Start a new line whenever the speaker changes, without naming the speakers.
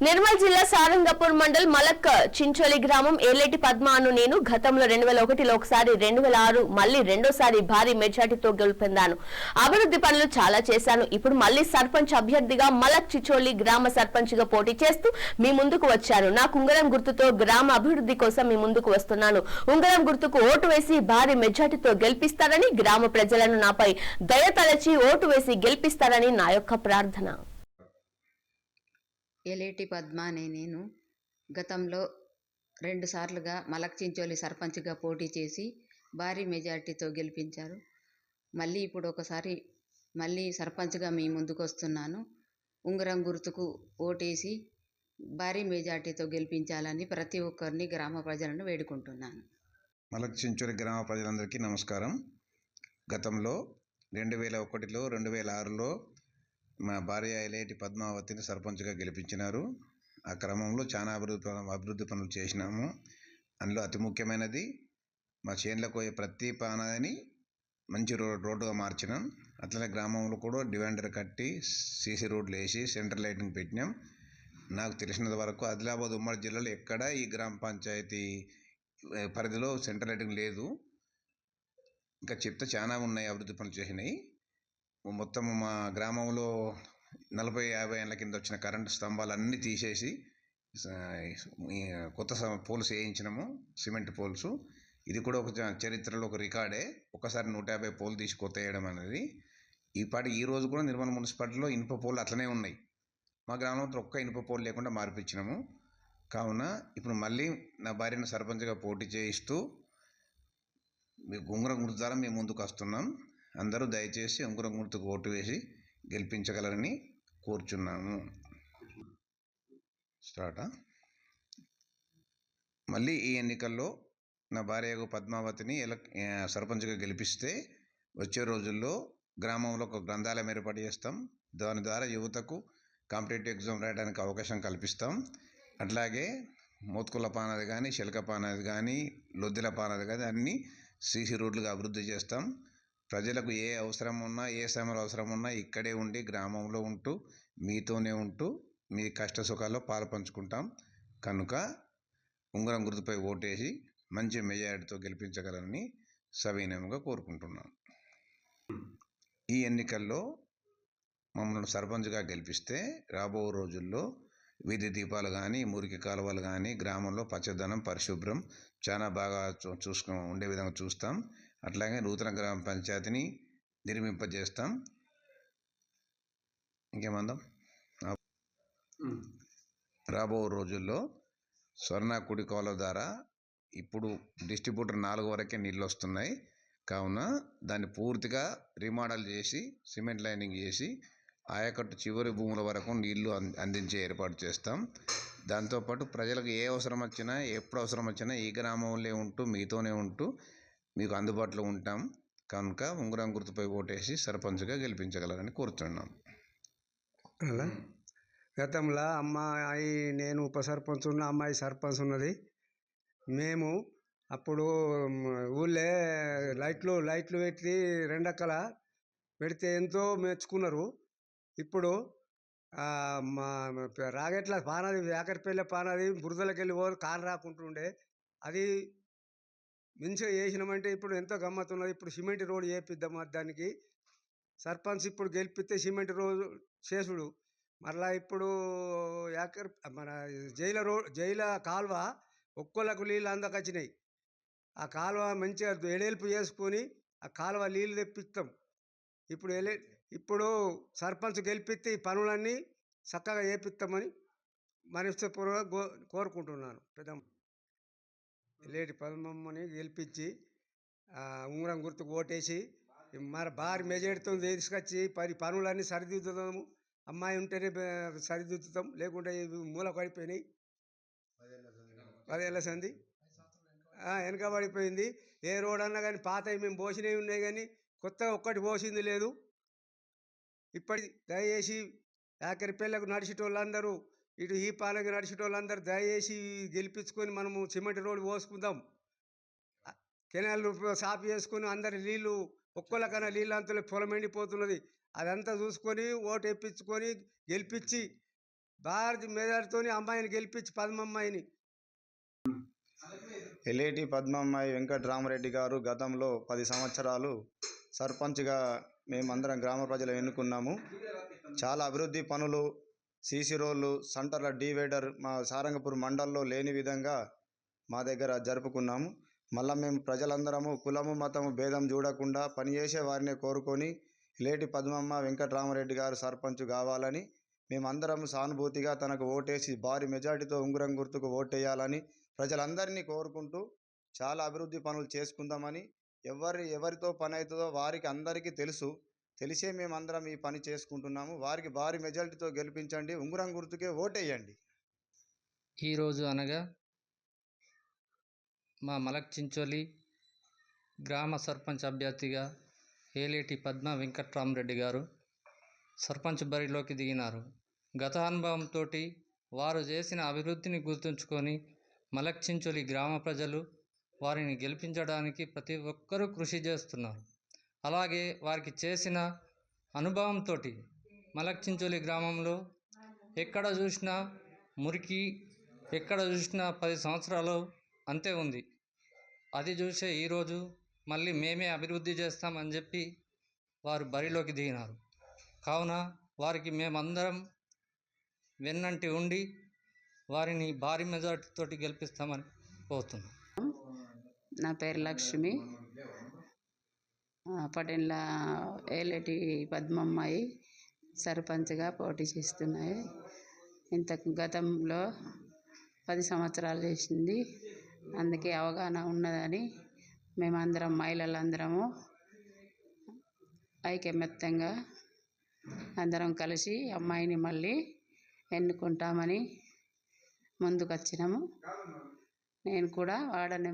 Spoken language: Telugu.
నిర్మల్ జిల్లా సారంగపూర్ మండల్ మలక్ చించోలి గ్రామం ఏలేటి పద్మ అను నేను గతంలో 2001లో ఒకసారి 2006 మళ్లీ రెండోసారి భారీ మెజార్టీతో గెలుపొందాను. అభివృద్ధి పనులు చాలా చేశాను. ఇప్పుడు మళ్లీ సర్పంచ్ అభ్యర్థిగా మలక్ చించోలి గ్రామ సర్పంచ్ గా పోటీ చేస్తూ మీ ముందుకు వచ్చాను. నాకు ఉంగరం గుర్తుతో గ్రామ అభివృద్ధి కోసం మీ ముందుకు వస్తున్నాను. ఉంగరం గుర్తుకు ఓటు వేసి భారీ మెజార్టీతో గెలిపిస్తారని, గ్రామ ప్రజలను నాపై దయ తలచి ఓటు వేసి గెలిపిస్తారని నా యొక్క ప్రార్థన.
ఏలేటి పద్మ అనే నేను గతంలో 2 సార్లుగా మలక్ చించోలి సర్పంచ్గా పోటీ చేసి భారీ మెజార్టీతో గెలిపించారు. మళ్ళీ ఇప్పుడు ఒకసారి సర్పంచ్గా మీ ముందుకు వస్తున్నాను. ఉంగరం గుర్తుకు ఓటేసి భారీ మెజార్టీతో గెలిపించాలని ప్రతి ఒక్కరిని గ్రామ ప్రజలను వేడుకుంటున్నాను.
మలక్ చించోలి గ్రామ ప్రజలందరికీ నమస్కారం. గతంలో 2001లో 2006లో మా భార్య ఏలేటి పద్మావతిని సర్పంచ్గా గెలిపించినారు. ఆ క్రమంలో చాలా అభివృద్ధి పనులు చేసినాము. అందులో అతి ముఖ్యమైనది మా చేనులకు పోయే ప్రతి పానాన్ని మంచి రోడ్డుగా మార్చినాం. అట్లనే గ్రామంలో కూడా డివైడర్ కట్టి సీసీ రోడ్లు వేసి సెంట్రల్ లైటింగ్ పెట్టినాం. నాకు తెలిసినంత వరకు ఆదిలాబాద్ ఉమ్మడి జిల్లాలో ఎక్కడ ఈ గ్రామ పంచాయతీ పరిధిలో సెంట్రల్ లైటింగ్ లేదు. ఇంకా చెప్తే చాలా ఉన్నాయి అభివృద్ధి పనులు చేసినాయి. మొత్తం మా గ్రామంలో 40-50 ఏళ్ళ కింద వచ్చిన కరెంటు స్తంభాలన్నీ తీసేసి కొత్త పోల్స్ వేయించినాము, సిమెంట్ పోల్స్. ఇది కూడా ఒక చరిత్రలో ఒక రికార్డే. ఒకసారి 150 పోల్ తీసి కొత్త వేయడం అనేది. ఈ రోజు కూడా నిర్మల్ మున్సిపాలిటీలో ఇనుప పోల్ అట్లనే ఉన్నాయి. మా గ్రామంలో ఒక్క ఇనుప పోల్ లేకుండా మార్పించినాము. కావున ఇప్పుడు మళ్ళీ నా భార్యను సర్పంచ్గా పోటీ చేయిస్తూ ఉంగరం గుర్తు ద్వారా మేము ముందుకు వస్తున్నాం. అందరూ దయచేసి ఉంగరం గుర్తుకు ఓటు వేసి గెలిపించగలరని కోరుచున్నాము. మళ్ళీ ఈ ఎన్నికల్లో నా భార్య పద్మావతిని సర్పంచ్గా గెలిపిస్తే వచ్చే రోజుల్లో గ్రామంలో ఒక గ్రంథాలయం ఏర్పాటు చేస్తాం. దాని ద్వారా యువతకు కాంపిటేటివ్ ఎగ్జామ్ రాయడానికి అవకాశం కల్పిస్తాం. అట్లాగే మోత్కుల పానది కానీ, శిలక పానది కానీ, లొద్దిల పానది కానీ అన్నీ సీసీ రోడ్లుగా అభివృద్ధి చేస్తాం. ప్రజలకు ఏ అవసరం ఉన్నా, ఏ సమయంలో అవసరం ఉన్నా ఇక్కడే ఉండి గ్రామంలో ఉంటూ మీతోనే ఉంటూ మీ కష్ట సుఖాల్లో పాలు పంచుకుంటాం. కనుక ఉంగరం గుర్తుపై ఓటేసి మంచి మెజారిటీతో గెలిపించగలరని సవినయంగా కోరుకుంటున్నాం. ఈ ఎన్నికల్లో మమ్మల్ని సర్పంచ్గా గెలిపిస్తే రాబో రోజుల్లో వీధి దీపాలు కానీ, మురికి కాలువలు కానీ, గ్రామంలో పచ్చదనం, పరిశుభ్రం చాలా బాగా ఉండే విధంగా చూస్తాం. అట్లాగే నూతన గ్రామ పంచాయతీని నిర్మింపజేస్తాం. ఇంకేమందాం. రాబో రోజుల్లో స్వర్ణ కుడి కాలువ ద్వారా ఇప్పుడు డిస్ట్రిబ్యూటర్ 4 వరకే నీళ్ళు వస్తున్నాయి. కావున దాన్ని పూర్తిగా రీమోడల్ చేసి సిమెంట్ లైనింగ్ చేసి ఆయకట్టు చివరి భూముల వరకు నీళ్లు అందించే ఏర్పాటు చేస్తాం. దాంతోపాటు ప్రజలకు ఏ అవసరం వచ్చినా, ఎప్పుడు అవసరం వచ్చినా ఈ గ్రామంలో ఉంటూ మీతోనే ఉంటూ మీకు అందుబాటులో ఉంటాం. కనుక ఉంగరం గుర్తుపై ఓటేసి సర్పంచ్గా గెలిపించగలరని కోరుతున్నాం.
గతంలో అమ్మాయి నేను ఉప సర్పంచ్ ఉన్న, అమ్మాయి సర్పంచ్ ఉన్నది. మేము అప్పుడు ఊళ్ళో లైట్లు పెట్టి 2 అక్కల పెడితే ఎంతో మెచ్చుకున్నారు. ఇప్పుడు మా రాగట్ల పానది, వేకరిపల్లె పానది బురదలకు వెళ్ళి కాలు రాకుంటుండే. అది మంచిగా చేసినామంటే ఇప్పుడు ఎంతో గమ్మత్తున్నది. ఇప్పుడు సిమెంట్ రోడ్ చేపిద్దాం. దానికి సర్పంచ్ ఇప్పుడు గెలిపిస్తే సిమెంట్ రోడ్ చేసుడు. మరలా ఇప్పుడు మన జైల కాలువ ఒక్కొక్కలకు నీళ్ళు అందకొచ్చినాయి. ఆ కాలువ మంచిగా ఎడల్పు చేసుకొని ఆ కాలువ నీళ్ళు తెప్పిస్తాం. ఇప్పుడు సర్పంచ్ గెలిపిస్తే ఈ పనులన్నీ చక్కగా చేపిస్తామని మనస్ఫూర్తిగా కోరుకుంటున్నాను. ఏలేటి పద్మమ్మని గెలిపించి ఉంగరం గుర్తుకు ఓటేసి మరి భారీ మెజారిటీతో తీసుకొచ్చి పనులన్నీ సరిదిద్దుతాము. అమ్మాయి ఉంటేనే సరిదిద్దుతాం, లేకుంటే మూల పడిపోయినాయి. 10 ఏళ్ళ సంది వెనకబడిపోయింది. ఏ రోడ్ అన్నా కానీ పాతవి మేము పోసినవి ఉన్నాయి కానీ కొత్తగా ఒక్కటి పోసింది లేదు. ఇప్పటి దయచేసి యాకరిపల్లెకు నడిచేటోళ్ళందరూ, ఇటు ఈ పాలకి నడిచేటోళ్ళందరూ దయచేసి గెలిపించుకొని మనము సిమెంట్ రోడ్డు పోసుకుందాం. కెనాల్ సాఫ్ చేసుకొని అందరి నీళ్ళు ఒక్కొక్కకన్నా నీళ్ళు అంతలో పొలం ఎండిపోతున్నది. అదంతా చూసుకొని ఓటు వేయించుకొని గెలిపించి భారీ మెజార్టీతో అమ్మాయిని గెలిపించి పద్మమ్మాయిని.
ఎలేటి పద్మమ్మాయి వెంకటరామరెడ్డి గారు గతంలో 10 సంవత్సరాలు సర్పంచ్గా మేమందరం గ్రామ ప్రజలు ఎన్నుకున్నాము. చాలా అభివృద్ధి పనులు, సీసీ రోడ్లు, సెంటర్ల డివైడర్ మా సారంగపూర్ మండల్లో లేని విధంగా మా దగ్గర జరుపుకున్నాము. మళ్ళీ మేము ప్రజలందరము కులము మతము భేదం చూడకుండా పనిచేసే వారిని కోరుకొని ఎలేటి పద్మమ్మ వెంకటరామరెడ్డి గారు సర్పంచ్ కావాలని మేమందరం సానుభూతిగా తనకు ఓటేసి భారీ మెజార్టీతో ఉంగరం గుర్తుకు ఓటేయాలని ప్రజలందరినీ కోరుకుంటూ చాలా అభివృద్ధి పనులు చేసుకుందామని ఎవరితో పని అవుతుందో వారికి అందరికీ తెలిసే మేమందరం ఈ పని చేసుకుంటున్నాము. వారికి భారీ మెజార్టీతో గెలిపించండి, ఉంగరం గుర్తుకే ఓటేయండి.
ఈరోజు అనగా మా మలక్ చించోలి గ్రామ సర్పంచ్ అభ్యర్థిగా ఏలేటి పద్మ వెంకట్రామరెడ్డి గారు సర్పంచ్ బరిలోకి దిగినారు. గత అనుభవంతో వారు చేసిన అభివృద్ధిని గుర్తుంచుకొని మలక్ చించోలి గ్రామ ప్రజలు వారిని గెలిపించడానికి ప్రతి ఒక్కరూ కృషి చేస్తున్నారు. అలాగే వారికి చేసిన అనుభవంతో మలక్ చించోలి గ్రామంలో ఎక్కడ చూసినా మురికి, ఎక్కడ చూసినా 10 సంవత్సరాలు అంతే ఉంది. అది చూసే ఈరోజు మళ్ళీ మేమే అభివృద్ధి చేస్తామని చెప్పి వారు బరిలోకి దిగినారు. కావున వారికి మేమందరం వెన్నంటి ఉండి వారిని భారీ మెజార్టీతో గెలిపిస్తామని కోరుతున్నాం.
నా పేరు లక్ష్మి. పటేళ్ళ ఏలేటి పద్మమ్మాయి సర్పంచ్గా పోటీ చేస్తున్నాయి. గతంలో 10 సంవత్సరాలు చేసింది. అందుకే అవగాహన ఉన్నదని మేమందరం మహిళలందరము ఐకమత్యంగా అందరం కలిసి అమ్మాయిని మళ్ళీ ఎన్నుకుంటామని ముందుకు వచ్చినాము. నేను కూడా వార్డు నెంబర్